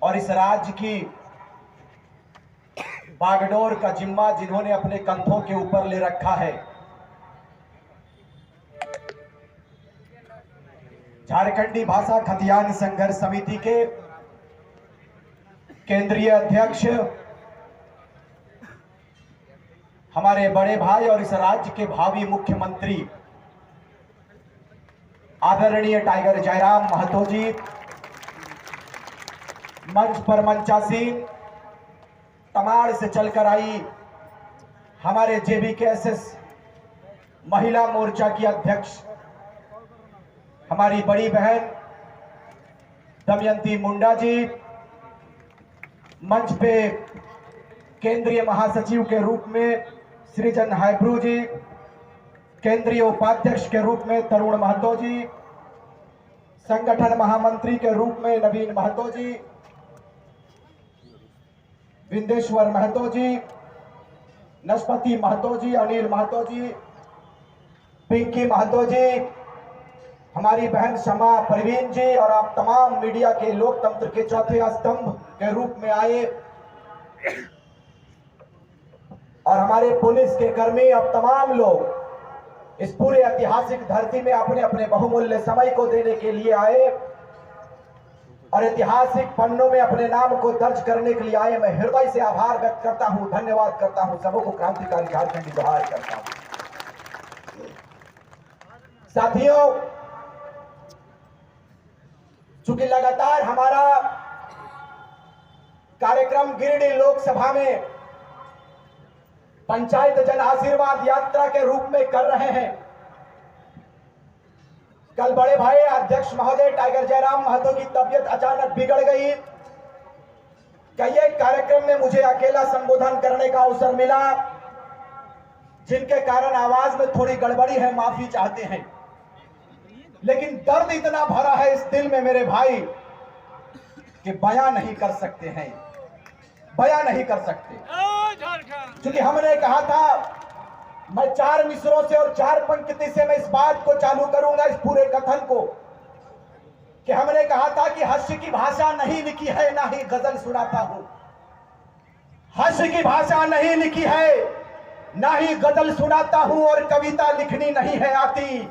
और इस राज्य की बागडोर का जिम्मा जिन्होंने अपने कंधों के ऊपर ले रखा है, झारखंडी भाषा खतियान संघर्ष समिति के केंद्रीय अध्यक्ष, हमारे बड़े भाई और इस राज्य के भावी मुख्यमंत्री आदरणीय टाइगर जयराम महतो जी, मंच पर मंचासीन, तमाड़ से चलकर आई हमारे जेबीकेएसएस महिला मोर्चा की अध्यक्ष हमारी बड़ी बहन दमयंती मुंडा जी, मंच पे केंद्रीय महासचिव के रूप में सृजन हाइब्रू जी, केंद्रीय उपाध्यक्ष के रूप में तरुण महतो जी, संगठन महामंत्री के रूप में नवीन महतो जी, विंदेश्वर महतो जी, नस्पति महतो जी, अनिल महतो जी, पिंकी महतो जी, हमारी बहन शमा परवीन जी और आप तमाम मीडिया के लोकतंत्र के चौथे स्तंभ के रूप में आए, और हमारे पुलिस के कर्मी, अब तमाम लोग इस पूरे ऐतिहासिक धरती में अपने अपने बहुमूल्य समय को देने के लिए आए और ऐतिहासिक पन्नों में अपने नाम को दर्ज करने के लिए आए। मैं हृदय से आभार व्यक्त करता हूं, धन्यवाद करता हूं, सबको क्रांतिकारी झारखंडी जोहार करता हूं। साथियों, चूंकि लगातार हमारा कार्यक्रम गिरिडीह लोकसभा में पंचायत जन आशीर्वाद यात्रा के रूप में कर रहे हैं, कल बड़े भाई अध्यक्ष महोदय टाइगर जयराम महतो की तबीयत अचानक बिगड़ गई। कई कार्यक्रम में मुझे अकेला संबोधन करने का अवसर मिला, जिनके कारण आवाज में थोड़ी गड़बड़ी है, माफी चाहते हैं, लेकिन दर्द इतना भरा है इस दिल में मेरे भाई कि बयां नहीं कर सकते हैं, बयां नहीं कर सकते। क्योंकि हमने कहा था, मैं 4 मिसरों से और 4 पंक्ति से मैं इस बात को चालू करूंगा, इस पूरे कथन को, कि हमने कहा था कि हास्य की भाषा नहीं लिखी है, ना ही गजल सुनाता हूं। हास्य की भाषा नहीं लिखी है, ना ही गजल सुनाता हूं, और कविता लिखनी नहीं है आती,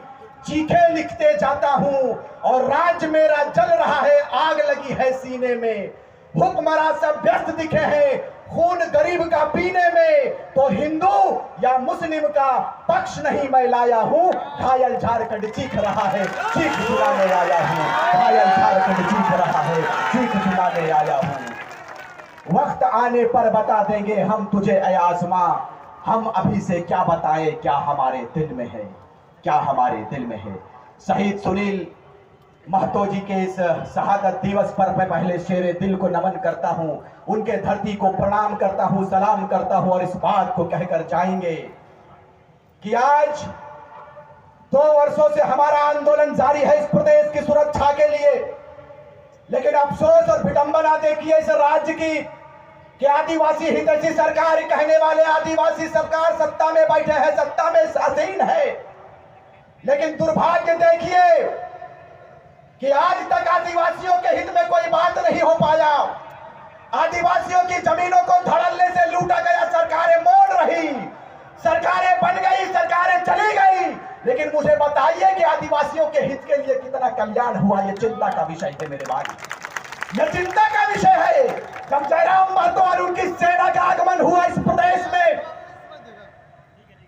चीखे लिखते जाता हूं, और राज मेरा जल रहा है, आग लगी है सीने में, हुक्मरान सब व्यस्त दिखे हैं खून गरीब का पीने में, तो हिंदू या मुस्लिम का पक्ष नहीं मैं लाया हूं, घायल झारखंड चीख रहा है, चीख सुनाने आया हूं, घायल झारखंड चीख रहा है, चीख सुनाने आया हूं। वक्त आने पर बता देंगे हम तुझे ऐ आसमां, हम अभी से क्या बताएं क्या हमारे दिल में है, क्या हमारे दिल में है। शहीद सुनील महतो जी के इस शहादत दिवस पर मैं पहले शेरे दिल को नमन करता हूं, उनके धरती को प्रणाम करता हूं, सलाम करता हूं, और इस बात को कहकर जाएंगे कि आज 2 वर्षों से हमारा आंदोलन जारी है इस प्रदेश की सुरक्षा के लिए, लेकिन अफसोस और विडंबना देखिए इस राज्य की कि आदिवासी हितैषी सरकार कहने वाले आदिवासी सरकार सत्ता में बैठे हैं, सत्ता में आसीन है, लेकिन दुर्भाग्य देखिए कि आज तक आदिवासियों के हित में कोई बात नहीं हो पाया। आदिवासियों की जमीनों को धड़ल्ले से लूटा गया, सरकारें मोड़ रही, सरकारें बन गई, सरकारें चली गई, लेकिन मुझे बताइए कि आदिवासियों के हित के लिए कितना कल्याण हुआ। ये चिंता का विषय है मेरे भाई, यह चिंता का विषय है। जब जयराम महतो और उनकी सेना का आगमन हुआ इस प्रदेश में,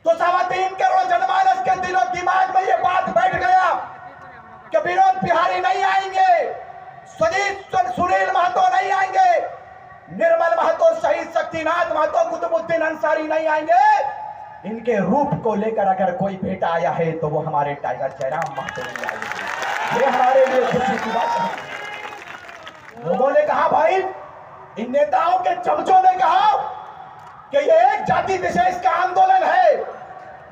तो 3.25 करोड़ जनमानस के दिलो दिमाग में ये बात बैठ गया कि विनोद बिहारी नहीं आएंगे, सुनील महतो नहीं आएंगे, निर्मल महतो, शहीद शक्तिनाथ महतो, कुतुबुद्दीन अंसारी नहीं आएंगे। इनके रूप को लेकर अगर कोई बेटा आया है तो वो हमारे टाइगर जयराम महतो नहीं आएंगे। ये हमारे लिए खुशी की बात है। लोगों ने कहा, भाई इन नेताओं के चमचों ने कहा कि ये एक जाति विशेष का आंदोलन है,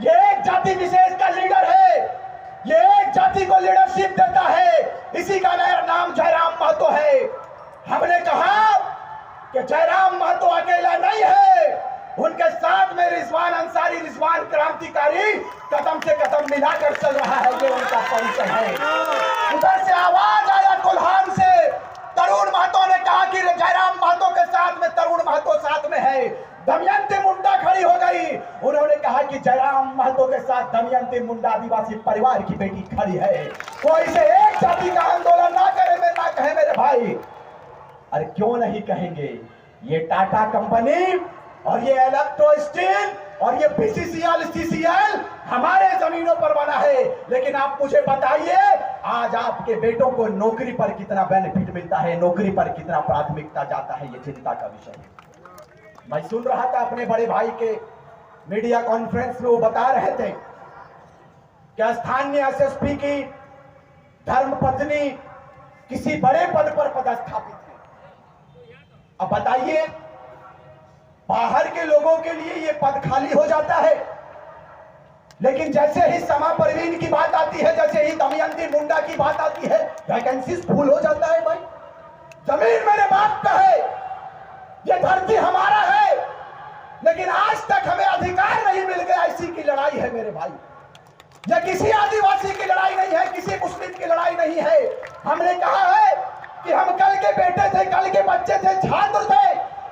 ये एक जाति विशेष का लीडर है, ये एक जाति को लीडरशिप देता है, इसी का नाम जयराम महतो है। हमने कहा कि जयराम महतो अकेला नहीं है, उनके साथ में रिजवान अंसारी, रिजवान क्रांतिकारी कदम से कदम मिलाकर चल रहा है, ये उनका परिचय है। उधर से आवाज आया कोल्हान से, तरुण महतो ने कहा कि के साथ दमयंती मुंडा आदिवासी परिवार की बेटी खड़ी है। कोई से एक जाति का आंदोलन ना करे, मैं ना कहे मेरे भाई। अरे क्यों नहीं कहेंगे? ये टाटा कंपनी और ये इलेक्ट्रो स्टील और ये बीसीसीएल सीसीएल हमारे जमीनों पर बना है। लेकिन आप मुझे बताइए, आज आपके बेटों को नौकरी पर कितना बेनिफिट मिलता है, नौकरी पर कितना प्राथमिकता जाता है, ये चिंता का विषय है। मैं सुन रहा था अपने बड़े भाई के मीडिया कॉन्फ्रेंस में, वो बता रहे थे कि स्थानीय एसएसपी की धर्मपत्नी किसी बड़े पद पर पदस्थापित है। अब बताइए, बाहर के लोगों के लिए ये पद खाली हो जाता है, लेकिन जैसे ही समा परवीन की बात आती है, जैसे ही दमयंती मुंडा की बात आती है, वैकेंसीज फुल हो जाता है। भाई, जमीन मेरे बाप का है, ये धरती हमारा है, लेकिन आज तक हमें अधिकार नहीं मिल गया। इसी की लड़ाई है मेरे भाई। यह किसी आदिवासी की लड़ाई नहीं है, किसी मुस्लिम की लड़ाई नहीं है। हमने कहा है कि हम कल के बेटे थे, कल के बच्चे थे, छात्र थे,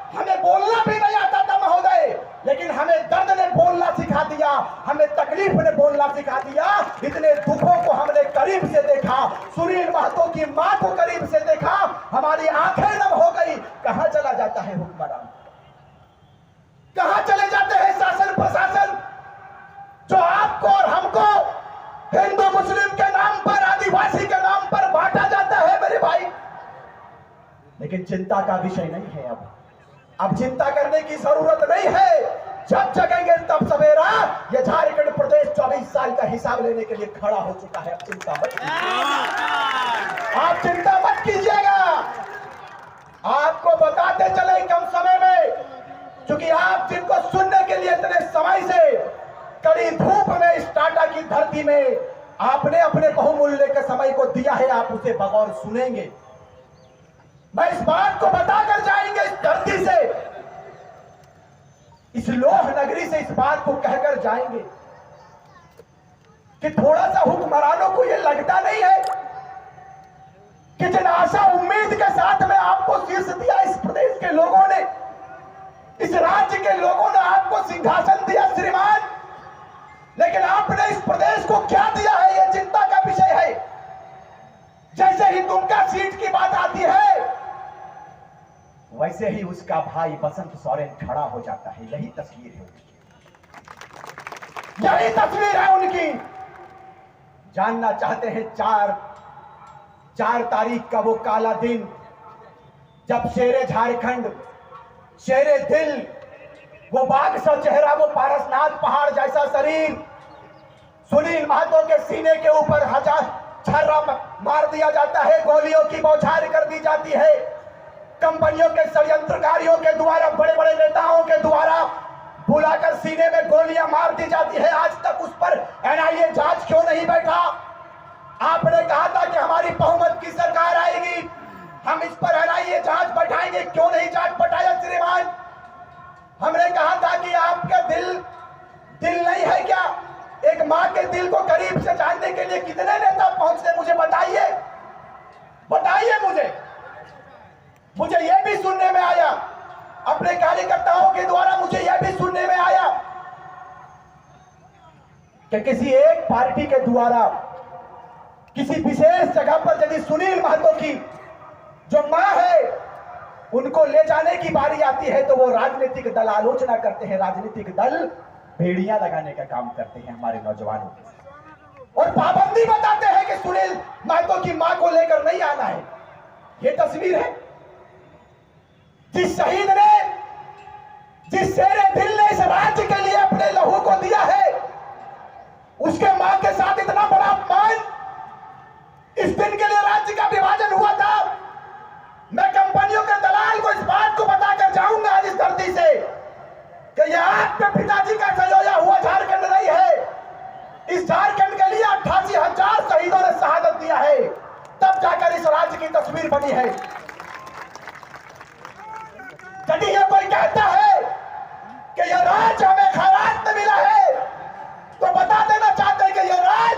हमें बोलना भी नहीं आता था महोदय, लेकिन हमें दर्द ने बोलना सिखा दिया, हमें तकलीफ ने बोलना सिखा दिया। इतने दुखों को हमने करीब से देखा, सुनील महतो की मां को करीब से देखा, हमारी आंखें नम हो गई। कहां चला जाता है हुक्मरान? कहां चले जाते हैं शासन प्रशासन, जो आपको और हमको हिंदू मुस्लिम के नाम पर, आदिवासी के नाम पर बांटा जाता है मेरे भाई। लेकिन चिंता का विषय नहीं है। अब चिंता करने की जरूरत नहीं है। जब जगेंगे तब सवेरा। ये झारखंड प्रदेश 24 साल का हिसाब लेने के लिए खड़ा हो चुका है। अब चिंता मत कीजिएगा, आप चिंता मत कीजिएगा। आपको बताते चले कम समय में, क्योंकि आप जिनको सुनने के लिए इतने समय से कड़ी धूप में इस टाटा की धरती में आपने अपने बहुमूल्य के समय को दिया है, आप उसे बगौर सुनेंगे। मैं इस बात को बताकर जाएंगे इस धरती से, इस लोह नगरी से इस बात को कहकर जाएंगे कि थोड़ा सा हुक्मरानों को यह लगता नहीं है कि जिन आशा उम्मीद के साथ में आपको शीर्ष दिया इस प्रदेश के लोगों ने, इस राज्य के लोगों ने आपको सिंहासन दिया श्रीमान, लेकिन आपने इस प्रदेश को क्या दिया है, यह चिंता का विषय है। जैसे ही दुमका सीट की बात आती है, वैसे ही उसका भाई बसंत सोरेन खड़ा हो जाता है। यही तस्वीर है उनकी, यही तस्वीर है उनकी। जानना चाहते हैं 4 तारीख का वो काला दिन, जब शेरे झारखंड, शेरे दिल, वो बाघ सा चेहरा, वो पारसनाथ पहाड़ जैसा शरीर, सुनील महतो के सीने के ऊपर छर्रा मार दिया जाता है, गोलियों की बौछार कर दी जाती है, कंपनियों के षड्यंत्रकारियों के द्वारा, बड़े बड़े नेताओं के द्वारा बुलाकर सीने में गोलियां मार दी जाती है। आज तक उस पर एनआईए जांच क्यों नहीं बैठा? आपने कहा था कि हमारी बहुमत की सरकार आएगी, हम इस पर एनआईए जांच बैठाएंगे, क्यों नहीं जांच बैठाया श्रीमान? हमने कहा था कि आपका दिल नहीं है क्या? एक मां के दिल को करीब से जानने के लिए कितने नेता पहुंचते, मुझे बताइए, बताइए मुझे यह भी सुनने में आया, अपने कार्यकर्ताओं के द्वारा मुझे यह भी सुनने में आया कि किसी एक पार्टी के द्वारा किसी विशेष जगह पर यदि सुनील महतो की जो मां है उनको ले जाने की बारी आती है, तो वो राजनीतिक दल आलोचना करते हैं, राजनीतिक दल भेड़ियां लगाने का काम करते हैं हमारे नौजवानों के, और पाबंदी बताते हैं कि सुनील महतो की मां को लेकर नहीं आना है। ये तस्वीर है जिस शहीद ने, जिस शेरे दिल ने इस राज्य के लिए अपने लहू को दिया है, उसके मां के साथ इतना बड़ा अपमान। इस दिन के लिए राज्य का विभाजन हुआ था। मैं कंपनियों के दलाल को इस बात को बताकर जाऊंगा आज इस धरती से कि यह आपके पिताजी का सजोया हुआ झारखंड नहीं है। इस झारखंड के लिए 88,000 शहीदों ने शहादत दिया है, तब जाकर इस राज्य की तस्वीर बनी है। यदि यह कोई कहता है कि यह राज हमें खैरात में मिला है, तो बता देना चाहते हैं कि यह राज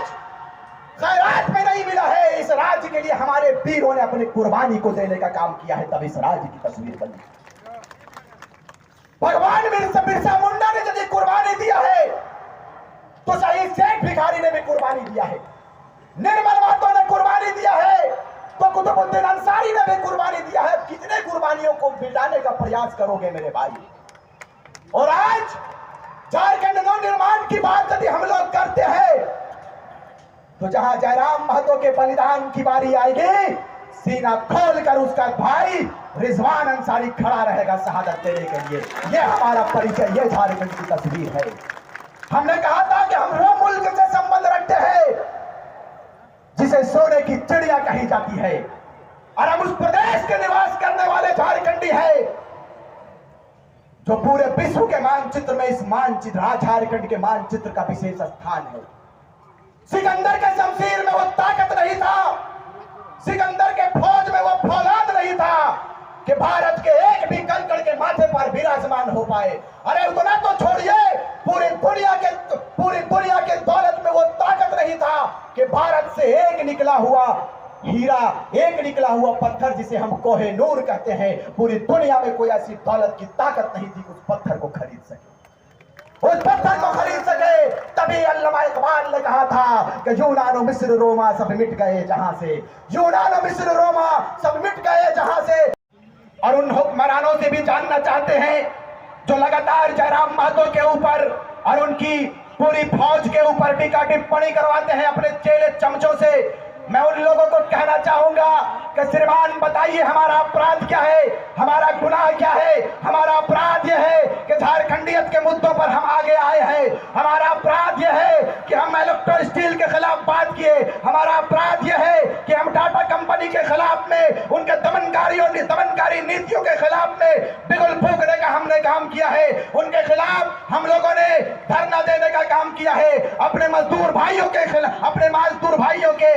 खैरात में नहीं मिला है। इस राज्य के लिए हमारे वीरों ने अपनी कुर्बानी को देने का काम किया है, तब इस राज्य की तस्वीर बनी। भगवान बिरसा मुंडा ने यदि कुर्बानी दिया है, तो शहीद शेख भिखारी ने भी कुर्बानी दिया है, निर्मल महतो ने कुर्बानी दिया है, तो कुतुबुद्दीन अंसारी ने भी कुर्बानी दिया है। कितने कुर्बानियों को मिटाने का प्रयास करोगे मेरे भाई? और आज झारखंड नवनिर्माण की बात यदि हम लोग करते हैं तो जहां जयराम महतो के बलिदान की बारी आएगी, सीना खोलकर उसका भाई रिजवान अंसारी खड़ा रहेगा शहादत देने के लिए। यह हमारा परिचय, यह झारखंड की तस्वीर है। हमने कहा था कि हम वो मुल्क से संबंध रखते हैं जिसे सोने की चिड़िया कही जाती है, और हम उस प्रदेश के निवास करने वाले झारखंडी हैं जो पूरे विश्व के मानचित्र में इस मानचित्र झारखंड के मानचित्र का विशेष स्थान है। सिकंदर के शमशीर में वो ताकत नहीं था, सिकंदर के फौज में वो फौलाद नहीं था कि भारत के एक भी कंकड़ के माथे पर विराजमान हो पाए। अरे उतना तो छोड़िए, पूरी दुनिया के दौलत में वो ताकत नहीं था कि भारत से एक निकला हुआ हीरा, एक निकला हुआ पत्थर जिसे हम कोहे नूर कहते हैं, पूरी दुनिया में कोई ऐसी दौलत की ताकत नहीं थी उस पत्थर को खरीद सके, उस पत्थर को खरीद सके। तभी अल्लामा इकबाल ने कहा था कि यूनानो मिस्र रोमा सब मिट गए जहां से, यूनानो मिस्र रोमा सब मिट गए जहां से। और उन हुक्मरानों से भी जानना चाहते हैं जो लगातार जयराम महतो के ऊपर और उनकी पूरी फौज के ऊपर टीका टिप्पणी करवाते हैं अपने चेले चमचों से। मैं उन लोगों को कहना चाहूंगा कि श्रीमान बताइए हमारा अपराध क्या है, हमारा गुनाह क्या है? हमारा अपराध यह है कि झारखंडियत के मुद्दों पर हम आगे आए हैं। हमारा अपराध यह है कि हम इलेक्ट्रो स्टील के खिलाफ बात किए। हमारा अपराध यह है कि हम टाटा कंपनी के खिलाफ में, उनके दमनकारी नीतियों के खिलाफ में बिगुल फूंकने का हमने काम किया है। उनके खिलाफ हम लोगों ने धरना देने का काम किया है। अपने मजदूर भाइयों के खिलाफ, अपने मजदूर भाइयों के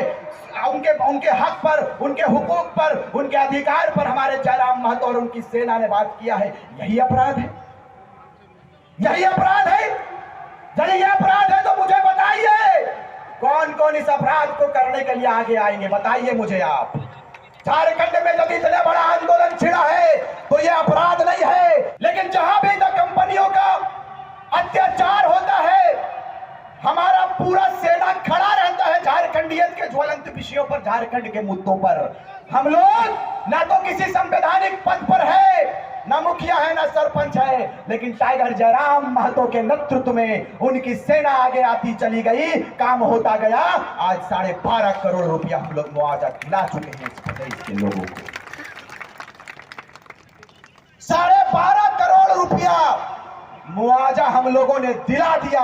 उनके हक पर, उनके हुकूक पर, उनके अधिकार पर हमारे जयराम महतो और उनकी सेना ने बात किया है। यही अपराध है, यही अपराध है। यदि यह अपराध है तो मुझे बताइए कौन कौन इस अपराध को करने के लिए आगे आएंगे? बताइए मुझे आप। झारखंड में जब इतना बड़ा आंदोलन छिड़ा है तो यह अपराध नहीं है, लेकिन जहां भी कंपनियों का अत्याचार होता है हमारा पूरा सेना खड़ा रहता है झारखंडियत के ज्वलंत विषयों पर, झारखंड के मुद्दों पर। हम लोग ना तो किसी संवैधानिक पद पर है, ना मुखिया है, ना सरपंच है, लेकिन टाइगर जयराम महतो के नेतृत्व में उनकी सेना आगे आती चली गई, काम होता गया। आज 12.5 करोड़ रुपया हम लोग मुआवजा दिला चुके हैं इस प्रदेश के लोगों को। 12.5 करोड़ रुपया मुआवजा हम लोगों ने दिला दिया।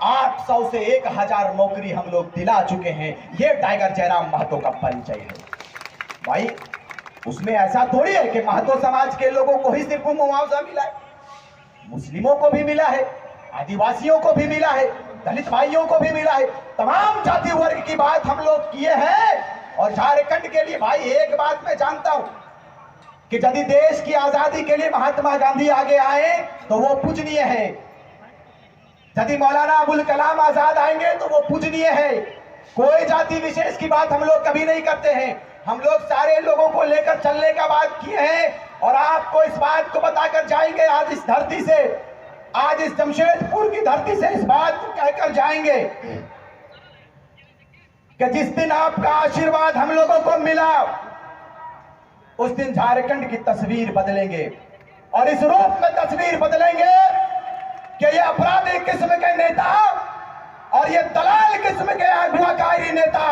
800 से 1000 नौकरी हम लोग दिला चुके हैं। ये टाइगर जयराम महतो का परिचय है भाई। उसमें ऐसा थोड़ी है कि महतो समाज के लोगों को ही सिर्फ मुआवजा मिला है, मुस्लिमों को भी मिला है, आदिवासियों को भी मिला है, दलित भाइयों को भी मिला है। तमाम जाति वर्ग की बात हम लोग किए हैं। और झारखंड के लिए भाई एक बात मैं जानता हूं कि यदि देश की आजादी के लिए महात्मा गांधी आगे आए तो वो पूजनीय है, यदि मौलाना अबुल कलाम आजाद आएंगे तो वो पूजनीय है। कोई जाति विशेष की बात हम लोग कभी नहीं करते हैं। हम लोग सारे लोगों को लेकर चलने का बात किए हैं और आपको इस बात को बताकर जाएंगे। आज इस धरती से, आज इस जमशेदपुर की धरती से इस बात को कहकर जाएंगे कि जिस दिन आपका आशीर्वाद हम लोगों को मिला उस दिन झारखंड की तस्वीर बदलेंगे। और इस रूप में तस्वीर बदलेंगे कि ये अपराधी किस्म के नेता और ये दलाल किस्म के अगुवाकारी नेता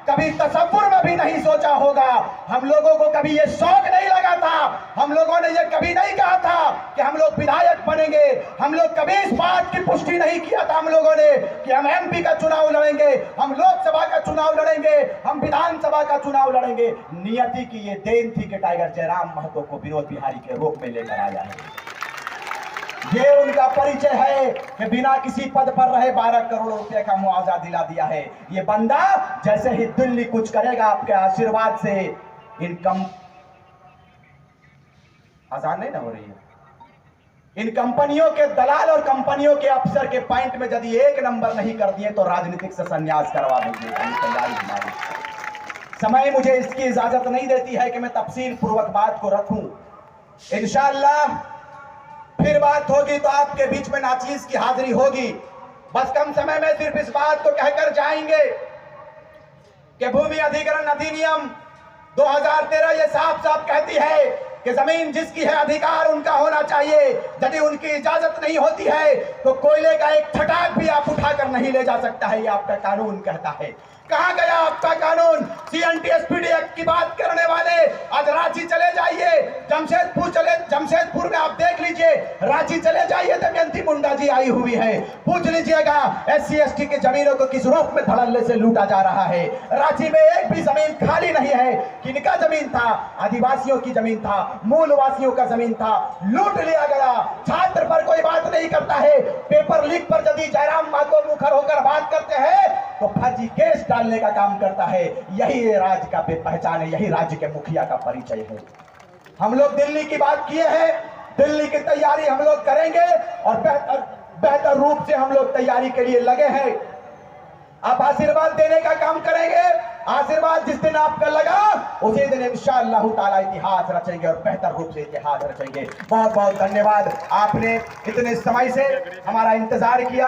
कभी तसव्वुर में भी नहीं सोचा होगा। हम लोगों को कभी ये शौक नहीं लगा था, हम लोगों ने ये कभी नहीं कहा था कि हम लोग विधायक बनेंगे। हम लोग कभी इस बात की पुष्टि नहीं किया था हम लोगों ने कि हम एमपी का चुनाव लड़ेंगे, हम लोकसभा का चुनाव लड़ेंगे, हम विधानसभा का चुनाव लड़ेंगे। नियति की ये देन थी कि टाइगर जयराम महतो को विनोद बिहारी के रूप में लेकर आया है। ये उनका परिचय है कि बिना किसी पद पर रहे 12 करोड़ रुपए का मुआवजा दिला दिया है। ये बंदा जैसे ही दिल्ली कुछ करेगा आपके आशीर्वाद से, इनकम आसान नहीं ना हो रही है, इन कंपनियों के दलाल और कंपनियों के अफसर के पॉइंट में यदि 1 नंबर नहीं कर दिए तो राजनीतिक से संन्यास करवा देंगे। तैयारी हमारी, समय मुझे इसकी इजाजत नहीं देती है कि मैं तफसील पूर्वक बात को रखूं। इंशाअल्लाह फिर बात होगी तो आपके बीच में नाचीज की हाजिरी होगी। बस कम समय में सिर्फ इस बात को कहकर जाएंगे कि भूमि अधिग्रहण अधिनियम 2013 ये साफ साफ कहती है कि जमीन जिसकी है अधिकार उनका होना चाहिए। यदि उनकी इजाजत नहीं होती है तो कोयले का एक छटाक भी आप उठाकर नहीं ले जा सकता है, ये आपका कानून कहता है। कहां गया आपका कानून? CNT-SPD एक्ट की बात करने वाले आज रांची चले जाइए, जमशेदपुर में आप देख लीजिए, रांची चले जाइए, दमयंती मुंडा जी आई हुई है, पूछ लीजिएगा SC/ST की जमीनों को किस रूप में धड़ल्ले से लूटा जा रहा है। रांची में एक भी जमीन खाली नहीं है। किनका जमीन था? आदिवासियों की जमीन था, मूलवासियों का जमीन था, लूट लिया गया। छात्र पर कोई बात नहीं करता है, पेपर लीक पर यदि जयराम माको मुखर होकर बात करते हैं तो फर्जी केस डालने का काम करता है। यही राज्य का पहचान है, यही राज्य के मुखिया का परिचय है। हम लोग दिल्ली की बात किए हैं, दिल्ली की तैयारी हम लोग करेंगे और बेहतर रूप से हम लोग तैयारी के लिए लगे हैं। आप आशीर्वाद देने का काम करेंगे। आशीर्वाद जिस दिन आपका लगा उसी दिन इंशाअल्लाह ताला इतिहास रचेंगे और बेहतर रूप से इतिहास रचेंगे। बहुत बहुत धन्यवाद, आपने इतने समय से हमारा इंतजार किया।